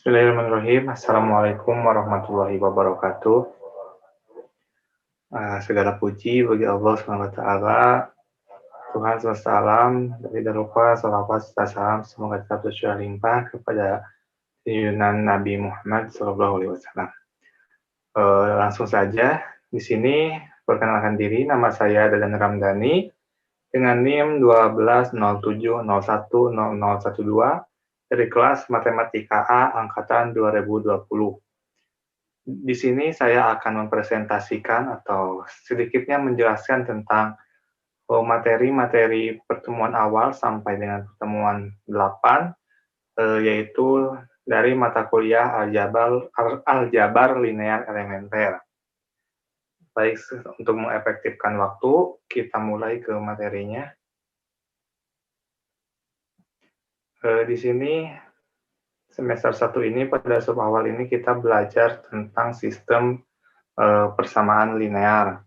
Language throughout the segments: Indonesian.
Bismillahirrahmanirrahim. Assalamualaikum warahmatullahi wabarakatuh. Segala puji bagi Allah SWT, Tuhan semesta alam, dan tidak lupa salawat serta salam semoga tetap tercurah limpah kepada junjungan Nabi Muhammad SAW. Langsung saja, di sini perkenalkan diri, nama saya Dadan Ramdhani dengan NIM 1207010012 dari kelas Matematika A angkatan 2020. Di sini saya akan mempresentasikan atau sedikitnya menjelaskan tentang materi-materi pertemuan awal sampai dengan pertemuan 8, yaitu dari mata kuliah aljabar linear elementer. Baik, untuk mengefektifkan waktu, kita mulai ke materinya. Di sini semester 1 ini pada sub awal ini kita belajar tentang sistem persamaan linear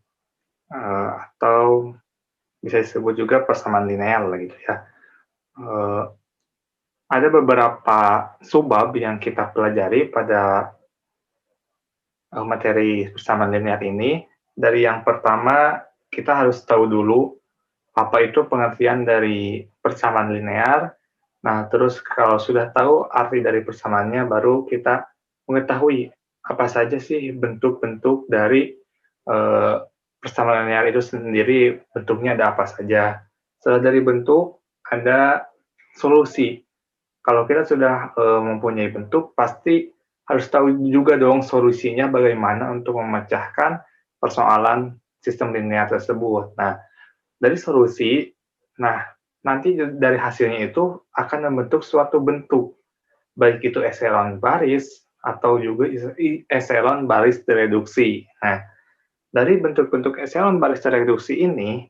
atau bisa disebut juga persamaan linear gitu ya. Ada beberapa subbab yang kita pelajari pada materi persamaan linear ini. Dari yang pertama, kita harus tahu dulu apa itu pengertian dari persamaan linear. Nah, terus kalau sudah tahu arti dari persamaannya, baru kita mengetahui apa saja sih bentuk-bentuk dari persamaan linear itu sendiri, bentuknya ada apa saja. Setelah dari bentuk, ada solusi. Kalau kita sudah mempunyai bentuk, pasti harus tahu juga dong solusinya bagaimana untuk memecahkan persoalan sistem linear tersebut. Nah, dari solusi, nanti dari hasilnya itu akan membentuk suatu bentuk, baik itu eselon baris atau juga eselon baris tereduksi. Nah, dari bentuk-bentuk eselon baris tereduksi ini,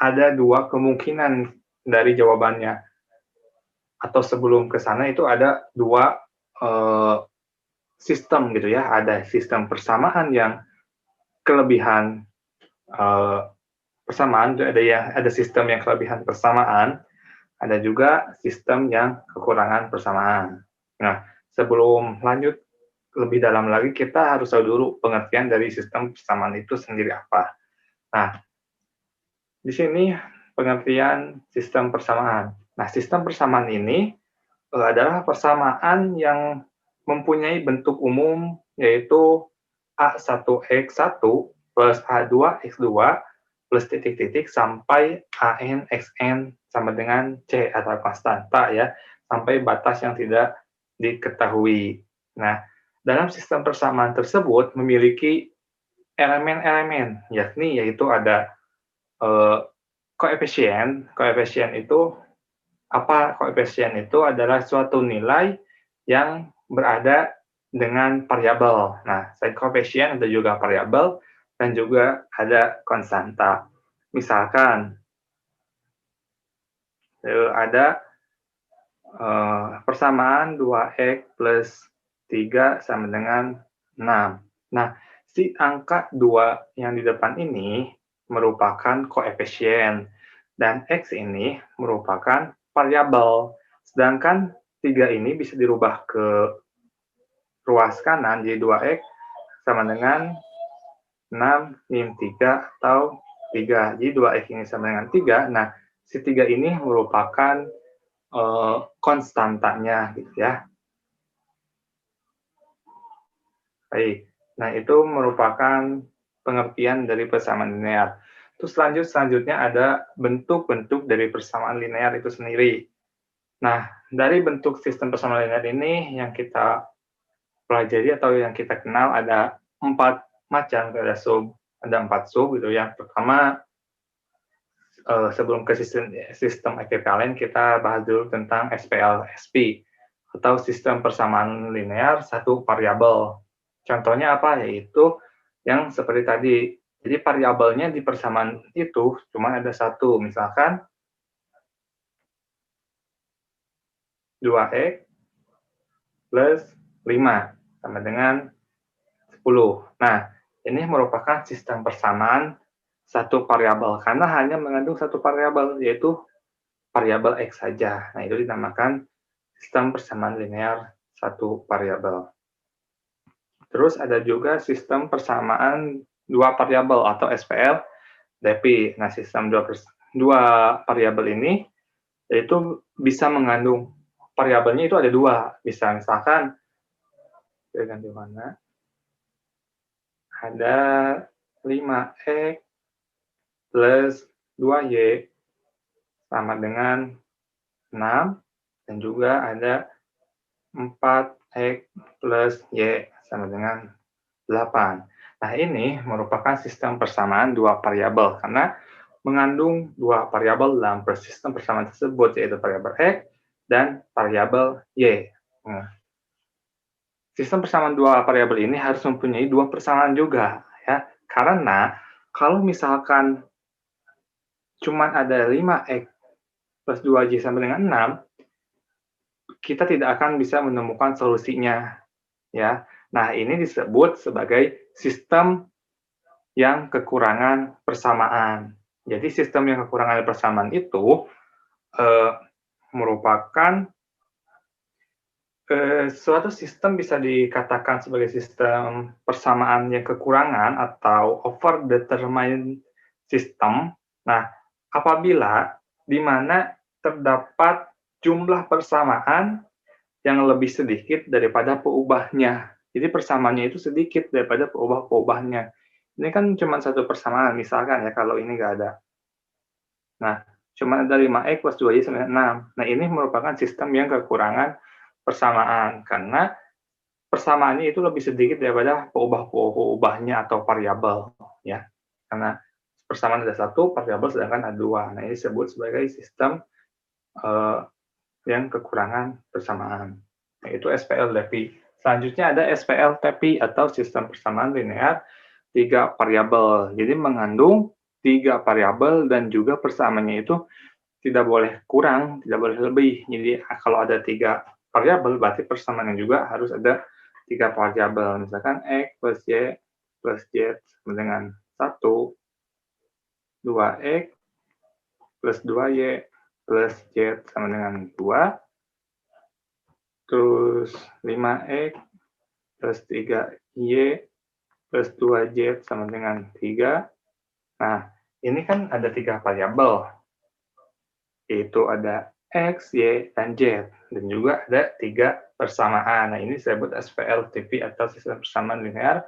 ada dua kemungkinan dari jawabannya. Atau sebelum ke sana itu ada dua sistem gitu ya. Ada sistem persamaan yang kelebihan persamaan, ada sistem yang kelebihan persamaan, ada juga sistem yang kekurangan persamaan. Nah, sebelum lanjut lebih dalam lagi, kita harus tahu dulu pengertian dari sistem persamaan itu sendiri apa. Nah, di sini pengertian sistem persamaan. Nah, sistem persamaan ini adalah persamaan yang mempunyai bentuk umum, yaitu A1X1 plus A2X2 plus titik-titik sampai AN XN sama dengan C atau konstanta ya, sampai batas yang tidak diketahui. Nah, dalam sistem persamaan tersebut memiliki elemen-elemen, yaitu ada koefisien. Koefisien itu apa? Koefisien itu adalah suatu nilai yang berada dengan variabel. Nah, selain koefisien ada juga variabel dan juga ada konstanta. Misalkan ada persamaan 2x plus 3 sama dengan 6. Nah, si angka 2 yang di depan ini merupakan koefisien dan x ini merupakan variabel. Sedangkan 3 ini bisa dirubah ke ruas kanan, jadi 2x sama dengan 6 min 3 atau 3. Jadi 2x ini sama dengan 3. Nah, si 3 ini merupakan konstantanya gitu ya. Baik. Nah, itu merupakan pengertian dari persamaan linear. Terus selanjutnya ada bentuk-bentuk dari persamaan linear itu sendiri. Nah, dari bentuk sistem persamaan linear ini yang kita pelajari atau yang kita kenal ada 4 macam, ada 4 sub gitu. Yang pertama, sebelum ke sistem ekivalen, kita bahas dulu tentang SPL-SP atau sistem persamaan linear satu variabel. Contohnya apa? Yaitu yang seperti tadi. Jadi variabelnya di persamaan itu cuma ada satu, misalkan 2x plus 5 sama dengan 10. Nah, ini merupakan sistem persamaan satu variabel karena hanya mengandung satu variabel, yaitu variabel x saja. Nah, itu dinamakan sistem persamaan linear satu variabel. Terus ada juga sistem persamaan dua variabel atau SPL DP. Nah, sistem dua variabel ini itu bisa mengandung variabelnya itu ada dua. Bisa misalkan saya ganti mana? Ada 5x plus 2y sama dengan 6 dan juga ada 4x plus y sama dengan 8. Nah, ini merupakan sistem persamaan dua variabel karena mengandung dua variabel dalam sistem persamaan tersebut, yaitu variabel x dan variabel y. Nah, sistem persamaan dua variabel ini harus mempunyai dua persamaan juga, ya. Karena kalau misalkan cuma ada 5x plus 2y sama dengan 6, kita tidak akan bisa menemukan solusinya, ya. Nah, ini disebut sebagai sistem yang kekurangan persamaan. Jadi sistem yang kekurangan persamaan itu merupakan suatu sistem bisa dikatakan sebagai sistem persamaan yang kekurangan atau overdetermined system. Nah, apabila di mana terdapat jumlah persamaan yang lebih sedikit daripada peubahnya. Jadi persamaannya itu sedikit daripada peubah-peubahnya. Ini kan cuma satu persamaan, misalkan ya kalau ini nggak ada. Nah, cuma ada 5x plus 2y sama 6. Nah, ini merupakan sistem yang kekurangan persamaan, karena persamaannya itu lebih sedikit daripada peubah-peubahnya atau variabel, ya. Karena persamaan ada satu, variabel sedangkan ada dua. Nah, ini disebut sebagai sistem yang kekurangan persamaan, yaitu SPL-DP. Selanjutnya ada SPL-TP atau sistem persamaan linear tiga variabel. Jadi mengandung tiga variabel dan juga persamaannya itu tidak boleh kurang, tidak boleh lebih. Jadi kalau ada tiga variabel, berarti persamaannya juga harus ada tiga variabel. Misalkan x plus y plus z sama dengan 1, 2x plus 2y plus z sama dengan 2, terus 5x plus 3y plus 2z sama dengan 3. Nah, ini kan ada tiga variabel, yaitu ada x, y, dan z. Dan juga ada tiga persamaan. Nah, ini disebut SPL-TP atau sistem persamaan linear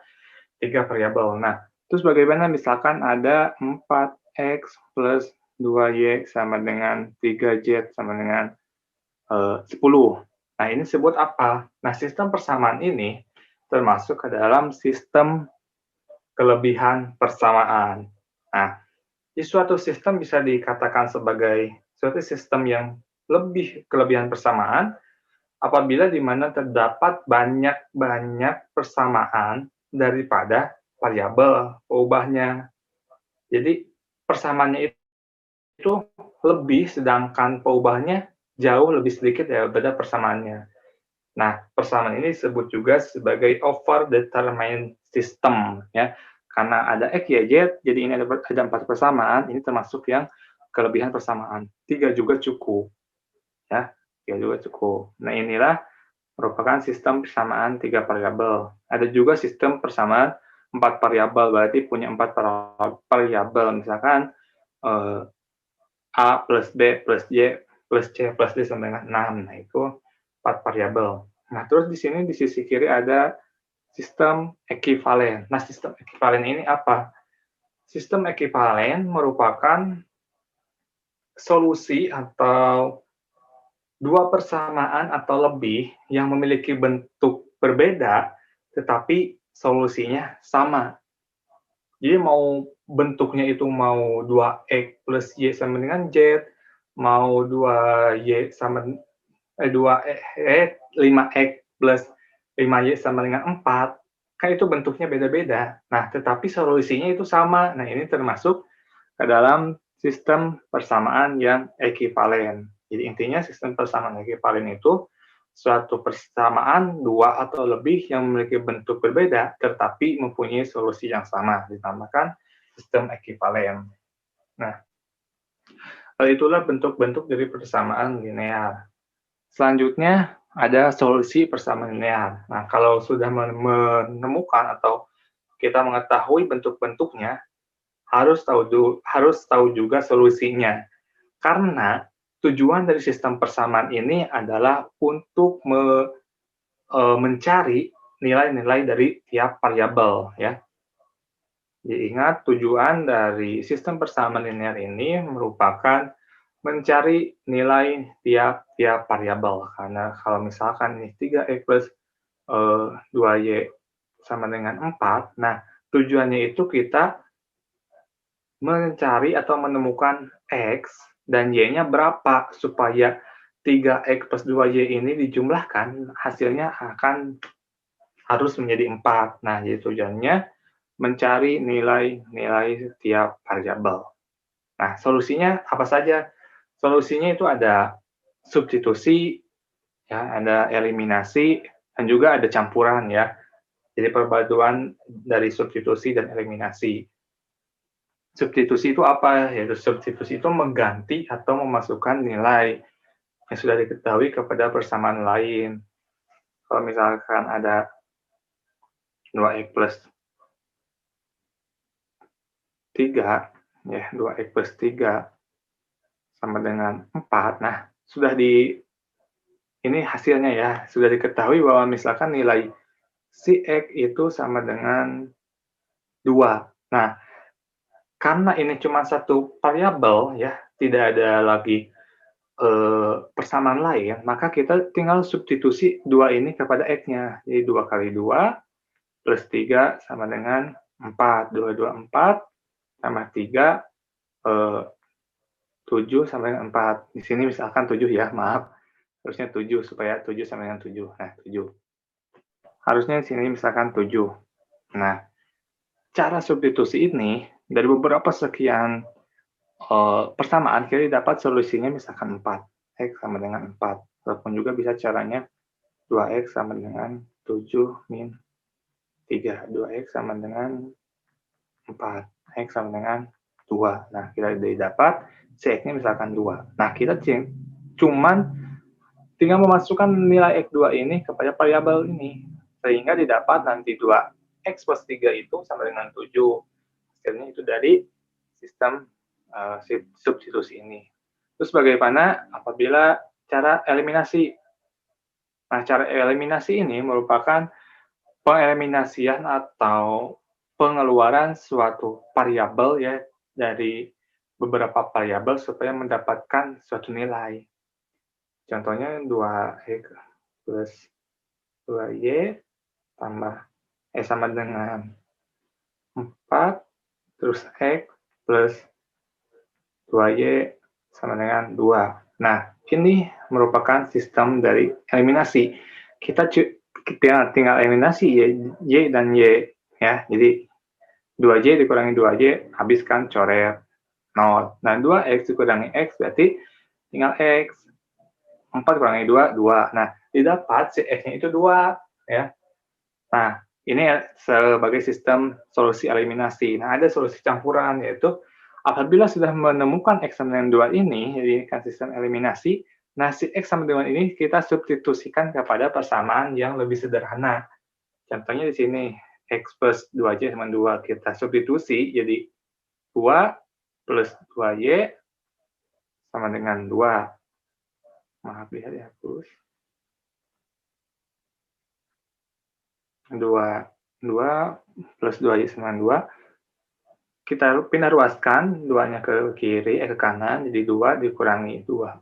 tiga variabel. Nah, terus bagaimana misalkan ada 4x plus 2y sama dengan 3z sama dengan 10. Nah, ini disebut apa? Nah, sistem persamaan ini termasuk ke dalam sistem kelebihan persamaan. Nah, di suatu sistem bisa dikatakan sebagai suatu sistem yang lebih kelebihan persamaan apabila di mana terdapat banyak persamaan daripada variabel peubahnya. Jadi persamaannya itu lebih, sedangkan peubahnya jauh lebih sedikit daripada persamaannya. Nah, persamaan ini disebut juga sebagai overdetermined system, ya. Karena ada x, y, z, jadi ini ada 4 persamaan, ini termasuk yang kelebihan persamaan. 3 juga cukup, ya. 3 juga cukup. Nah, inilah merupakan sistem persamaan 3 variabel. Ada juga sistem persamaan 4 variabel, berarti punya 4 variabel. Misalkan A plus B plus Y plus C plus D sama dengan 6. Nah, itu 4 variabel. Nah, terus di sini di sisi kiri ada sistem ekivalen. Nah, sistem ekivalen ini apa? Sistem ekivalen merupakan solusi atau dua persamaan atau lebih yang memiliki bentuk berbeda, tetapi solusinya sama. Jadi mau bentuknya itu mau 2x plus y sama dengan z, mau 2y sama 5x plus 5y sama dengan 4, kan itu bentuknya beda-beda. Nah, tetapi solusinya itu sama. Nah, ini termasuk ke dalam sistem persamaan yang ekivalen. Jadi intinya sistem persamaan ekivalen itu suatu persamaan dua atau lebih yang memiliki bentuk berbeda tetapi mempunyai solusi yang sama, dinamakan sistem ekivalen. Nah, itulah bentuk-bentuk dari persamaan linear. Selanjutnya ada solusi persamaan linear. Nah, kalau sudah menemukan atau kita mengetahui bentuk-bentuknya, harus tahu juga solusinya. Karena tujuan dari sistem persamaan ini adalah untuk mencari nilai-nilai dari tiap variabel, ya. Jadi ingat, tujuan dari sistem persamaan linear ini merupakan mencari nilai tiap-tiap variabel. Karena kalau misalkan ini 3x plus 2y sama dengan 4, nah tujuannya itu kita mencari atau menemukan x dan y-nya berapa, supaya 3x plus 2y ini dijumlahkan, hasilnya harus menjadi 4. Nah, jadi tujuannya mencari nilai-nilai tiap variabel. Nah, solusinya apa saja? Solusinya itu ada substitusi, ya, ada eliminasi, dan juga ada campuran, ya. Jadi perpaduan dari substitusi dan eliminasi. Substitusi itu apa? Yaitu substitusi itu mengganti atau memasukkan nilai yang sudah diketahui kepada persamaan lain. Kalau misalkan ada 2x plus 3, ya, 2x plus 3 sama dengan 4. Nah, ini hasilnya, ya, sudah diketahui bahwa misalkan nilai si X itu sama dengan 2. Nah, karena ini cuma satu variabel, ya, tidak ada lagi persamaan lain, maka kita tinggal substitusi 2 ini kepada X-nya. Jadi 2 kali 2 plus 3 sama dengan 4. 2, 2, 4, tambah 3, 7 sama dengan 4. Di sini misalkan 7, ya, maaf. Harusnya 7, supaya 7 sama dengan 7. Nah, 7. Harusnya di sini misalkan 7. Nah, cara substitusi ini, dari beberapa sekian persamaan, kita dapat solusinya misalkan 4. X sama dengan 4. Ataupun juga bisa caranya 2X sama dengan 7 min 3. 2X sama dengan 4. X sama dengan 2. Nah, kita dapat X-nya misalkan 2. Nah, kita cuman tinggal memasukkan nilai X2 ini kepada variabel ini, sehingga didapat nanti 2X plus 3 itu sama dengan 7. Hasilnya itu dari sistem substitusi ini. Terus bagaimana apabila cara eliminasi? Nah, cara eliminasi ini merupakan pengeliminasian atau pengeluaran suatu variabel, ya, dari beberapa variabel supaya mendapatkan suatu nilai. Contohnya 2x plus 2y sama dengan 4, terus x plus 2y sama dengan 2. Nah, ini merupakan sistem dari eliminasi. Kita tinggal eliminasi y dan y, ya. Jadi 2y dikurangi 2y, habiskan, coret 0. Nah, 2x dikurangi x berarti tinggal x. 4 kurangi 2, 2. Nah, didapat si x-nya itu 2, ya. Nah, ini sebagai sistem solusi eliminasi. Nah, ada solusi campuran, yaitu apabila sudah menemukan x sama dengan 2 ini, jadi kan sistem eliminasi, nah si x sama dengan ini kita substitusikan kepada persamaan yang lebih sederhana. Contohnya di sini, x plus 2y sama 2, kita substitusi jadi 2 plus 2y sama dengan 2. Maaf, lihat dihapus. 2 plus 2y sama 2. Kita pindah ruaskan 2-nya ke kiri, ke kanan, jadi 2 dikurangi 2.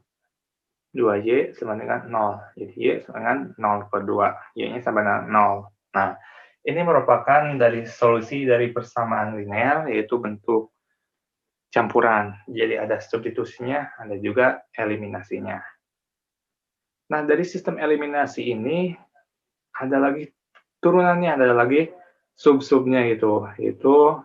2y sama dengan 0. Jadi y sama dengan 0 per 2. Y-nya sama dengan 0. Nah, ini merupakan dari solusi dari persamaan linear, yaitu bentuk campuran. Jadi ada substitusinya, ada juga eliminasinya. Nah, dari sistem eliminasi ini ada lagi turunannya, ada lagi sub-subnya gitu. Itu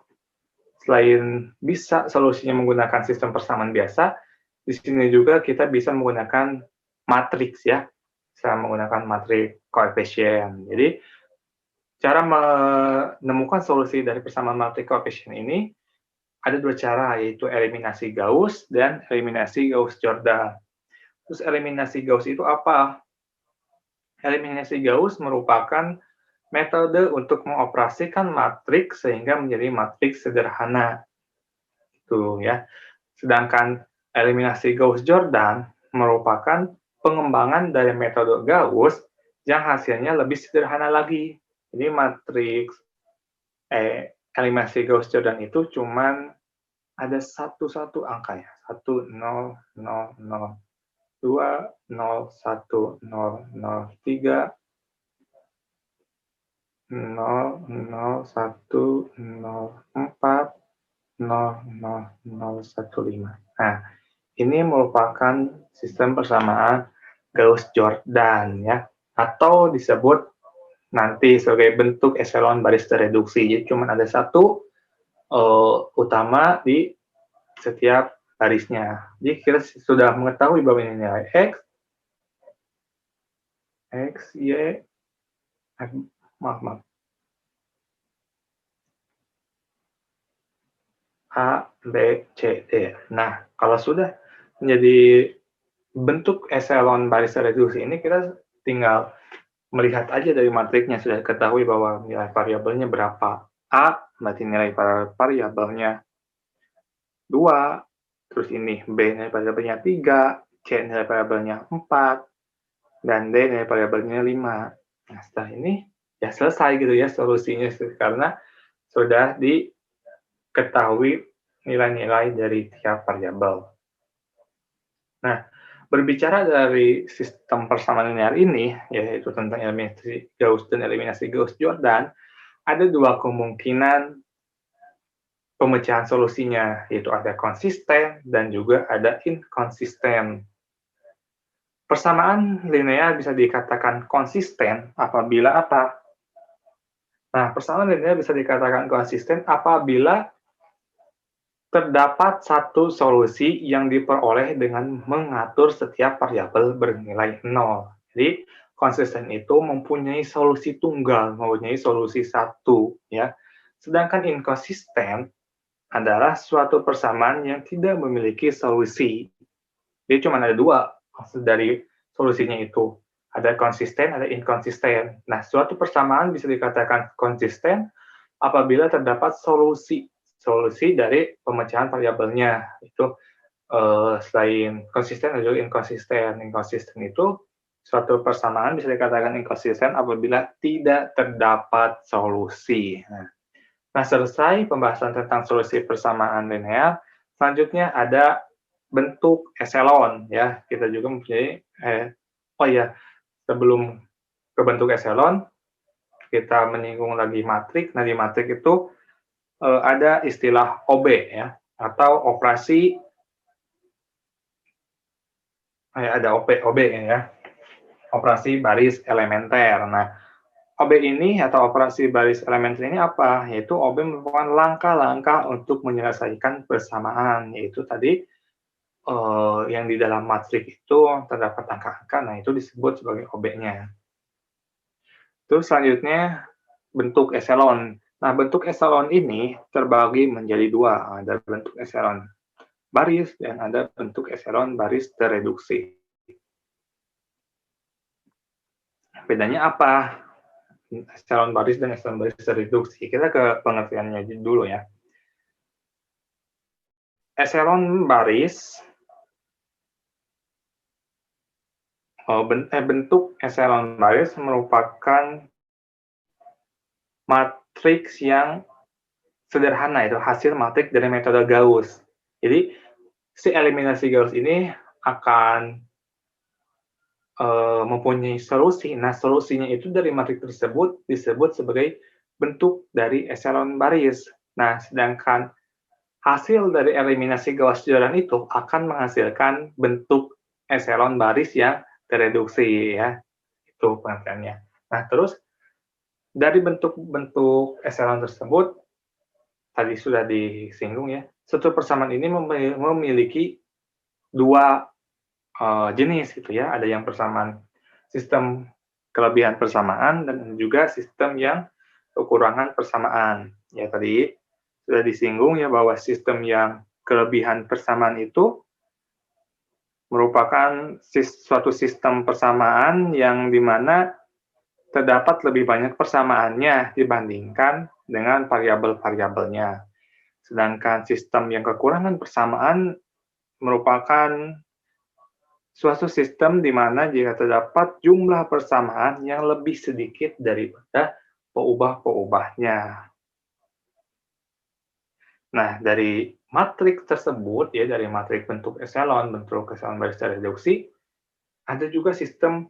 selain bisa solusinya menggunakan sistem persamaan biasa, di sini juga kita bisa menggunakan matriks, ya. Bisa menggunakan matriks koefisien. Jadi cara menemukan solusi dari persamaan matriks koefisien ini ada 2 cara, yaitu eliminasi Gauss dan eliminasi Gauss-Jordan. Terus eliminasi Gauss itu apa? Eliminasi Gauss merupakan metode untuk mengoperasikan matriks sehingga menjadi matriks sederhana. Itu ya. Sedangkan eliminasi Gauss-Jordan merupakan pengembangan dari metode Gauss yang hasilnya lebih sederhana lagi. Jadi matriks eliminasi Gauss-Jordan itu cuman ada satu angka ya. 1, 0, 0, 0, 2, 0, 1, 0, 0, 3, 0, 0, 1, 0, 4, 0, 0, 0, 1, 5. Nah, ini merupakan sistem persamaan Gauss-Jordan ya, atau disebut nanti sebagai bentuk echelon baris tereduksi. Jadi cuma ada satu utama di setiap barisnya. Jadi kita sudah mengetahui bahwa ini nilai X, Y, maaf, A, B, C, D. Nah, kalau sudah menjadi bentuk echelon baris reduksi ini, kita tinggal melihat aja dari matriksnya, sudah ketahui bahwa nilai variabelnya berapa. A, berarti nilai variabelnya 2, terus ini B nilai variabelnya 3, C nilai variabelnya 4, dan D nilai variabelnya 5. Nah, setelah ini, ya selesai gitu ya solusinya, karena sudah diketahui nilai-nilai dari tiap variabel. Nah, berbicara dari sistem persamaan linear ini, yaitu tentang eliminasi Gauss dan eliminasi Gauss-Jordan, ada dua kemungkinan pemecahan solusinya, yaitu ada konsisten dan juga ada inkonsisten. Persamaan linear bisa dikatakan konsisten apabila apa? Nah, persamaan linear bisa dikatakan konsisten apabila terdapat satu solusi yang diperoleh dengan mengatur setiap variabel bernilai 0. Jadi, konsisten itu mempunyai solusi tunggal, mempunyai solusi satu, ya. Sedangkan inkonsisten adalah suatu persamaan yang tidak memiliki solusi. Jadi cuma ada dua maksud dari solusinya itu. Ada konsisten, ada inkonsisten. Nah, suatu persamaan bisa dikatakan konsisten apabila terdapat solusi dari pemecahan variabelnya. Itu selain konsisten ada juga inkonsisten. Inkonsisten itu suatu persamaan bisa dikatakan inkonsisten apabila tidak terdapat solusi. Nah, selesai pembahasan tentang solusi persamaan linear, selanjutnya ada bentuk echelon ya. Kita juga mempunyai sebelum ke bentuk echelon, kita menyinggung lagi matrik. Nah, di matrik itu ada istilah OB ya, atau operasi ada OB ya, operasi baris elementer. Nah, OB ini atau operasi baris elementer ini apa? Yaitu OB merupakan langkah-langkah untuk menyelesaikan persamaan, yaitu tadi yang di dalam matrik itu terdapat angka-angka, nah itu disebut sebagai OB-nya. Terus selanjutnya bentuk echelon. Nah, bentuk echelon ini terbagi menjadi dua, ada bentuk echelon baris dan ada bentuk echelon baris tereduksi. Bedanya apa? Echelon baris dan echelon baris tereduksi. Kita ke pengertiannya dulu ya. Echelon baris bentuk echelon baris merupakan matriks yang sederhana, itu hasil matriks dari metode Gauss. Jadi, si eliminasi Gauss ini akan mempunyai solusi. Nah, solusinya itu dari matriks tersebut disebut sebagai bentuk dari echelon baris. Nah, sedangkan hasil dari eliminasi Gauss-Jordan itu akan menghasilkan bentuk echelon baris yang tereduksi ya. Itu pengertiannya. Nah, terus dari bentuk-bentuk echelon tersebut tadi sudah disinggung ya, struktur persamaan ini memiliki dua jenis gitu ya. Ada yang persamaan sistem kelebihan persamaan dan juga sistem yang kekurangan persamaan. Ya tadi sudah disinggung ya bahwa sistem yang kelebihan persamaan itu merupakan suatu sistem persamaan yang dimana terdapat lebih banyak persamaannya dibandingkan dengan variabel-variabelnya. Sedangkan sistem yang kekurangan persamaan merupakan suatu sistem di mana jika terdapat jumlah persamaan yang lebih sedikit daripada peubah-peubahnya. Nah, dari matriks tersebut, ya dari matriks bentuk eselon baris reduksi, ada juga sistem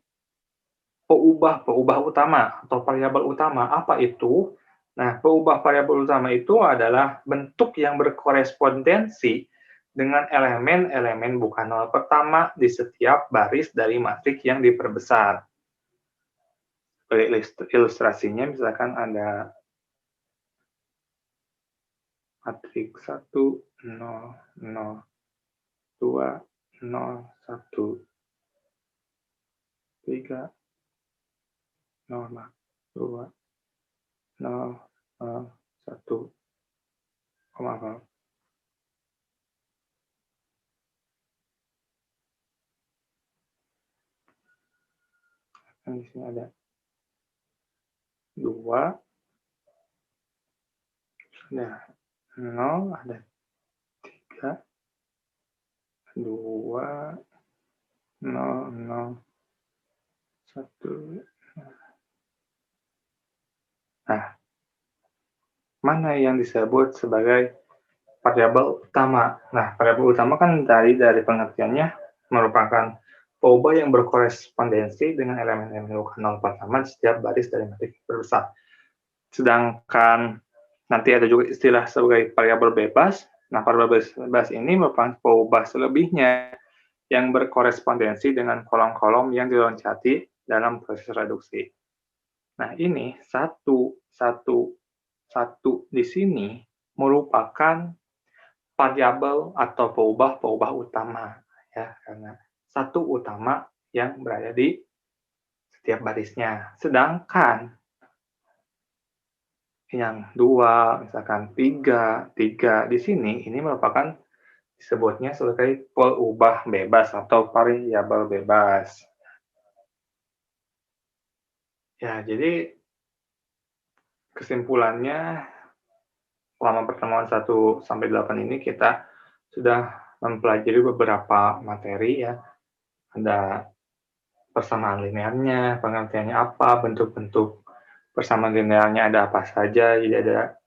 peubah utama atau variabel utama. Apa itu? Nah, peubah variabel utama itu adalah bentuk yang berkorespondensi dengan elemen-elemen bukan nol pertama di setiap baris dari matriks yang diperbesar. Ilustrasinya misalkan ada matriks 1, 0, 0, 2, 0, 1, 3, 0, 2, 0, 0, 1, maaf. Di sini ada 2, ada 0, ada 3, 2, 0, 0, 1. Nah, mana yang disebut sebagai variabel utama? Nah, variabel utama kan dari pengertiannya merupakan peubah yang berkorespondensi dengan elemen-elemen bukan nol pertama di setiap baris dari matriks berbesar. Sedangkan nanti ada juga istilah sebagai variabel bebas. Nah, variabel bebas ini merupakan peubah selebihnya yang berkorespondensi dengan kolom-kolom yang diloncati dalam proses reduksi. Nah, ini satu di sini merupakan variabel atau peubah utama, ya, karena satu utama yang berada di setiap barisnya. Sedangkan yang 2, misalkan 3 di sini, ini merupakan disebutnya sebagai peubah bebas atau variabel bebas. Ya, jadi kesimpulannya selama pertemuan 1 sampai 8 ini kita sudah mempelajari beberapa materi ya. Ada persamaan linearnya, pengertiannya apa, bentuk-bentuk persamaan linearnya ada apa saja. Jadi ada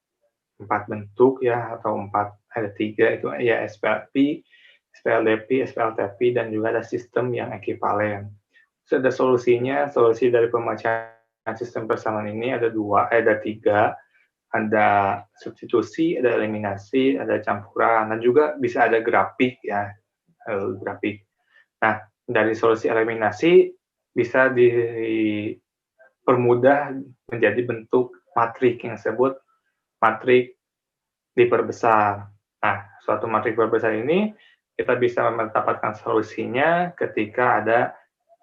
4 bentuk ya, atau ada 3 itu ya, SPLP, SPLDP, SPLTP, dan juga ada sistem yang ekivalen. Terus ada solusinya, solusi dari pemecahan sistem persamaan ini ada 3, ada substitusi, ada eliminasi, ada campuran, dan juga bisa ada grafik ya, grafik. Nah, dari solusi eliminasi bisa dipermudah menjadi bentuk matrik yang disebut matrik diperbesar. Nah, suatu matrik perbesar ini kita bisa mendapatkan solusinya ketika ada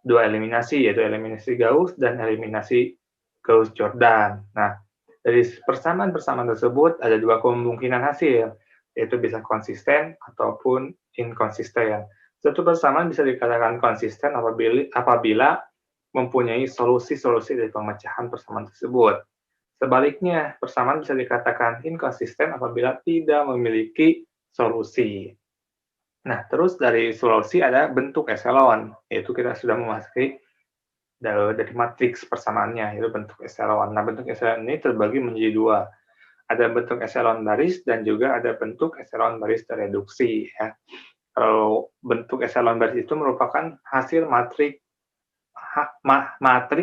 2 eliminasi, yaitu eliminasi Gauss dan eliminasi Gauss-Jordan. Nah, dari persamaan-persamaan tersebut ada 2 kemungkinan hasil, yaitu bisa konsisten ataupun inkonsisten. Suatu persamaan bisa dikatakan konsisten apabila mempunyai solusi-solusi dari pemecahan persamaan tersebut. Sebaliknya, persamaan bisa dikatakan inkonsisten apabila tidak memiliki solusi. Nah, terus dari solusi ada bentuk eselon, yaitu kita sudah memasuki dari matriks persamaannya, yaitu bentuk eselon. Nah, bentuk eselon ini terbagi menjadi 2. Ada bentuk eselon baris dan juga ada bentuk eselon baris tereduksi. Ya. Kalau bentuk eselon baris itu merupakan hasil matrik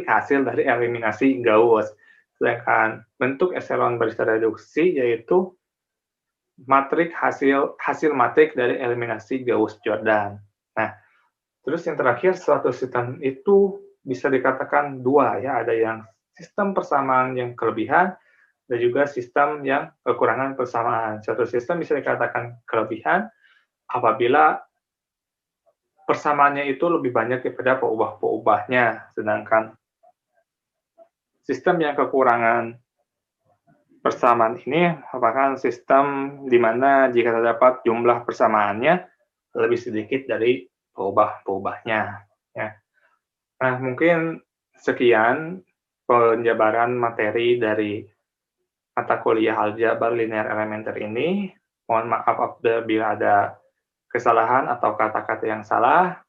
hasil dari eliminasi Gauss. Sedangkan bentuk eselon baris tereduksi yaitu hasil matrik dari eliminasi Gauss-Jordan. Nah, terus yang terakhir, suatu sistem itu bisa dikatakan 2 ya, ada yang sistem persamaan yang kelebihan dan juga sistem yang kekurangan persamaan. Suatu sistem bisa dikatakan kelebihan apabila persamaannya itu lebih banyak daripada peubah-peubahnya, sedangkan sistem yang kekurangan persamaan ini merupakan sistem di mana jika terdapat jumlah persamaannya lebih sedikit dari peubah-peubahnya, ya. Nah, mungkin sekian penjabaran materi dari mata kuliah aljabar linear elementer ini. Mohon maaf apabila ada kesalahan atau kata-kata yang salah.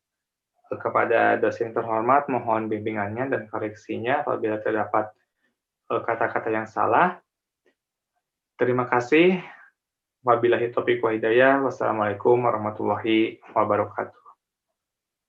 Kepada dosen terhormat, mohon bimbingannya dan koreksinya apabila terdapat kata-kata yang salah. Terima kasih. Wabillahi taufiq wa hidayah. Wassalamualaikum warahmatullahi wabarakatuh.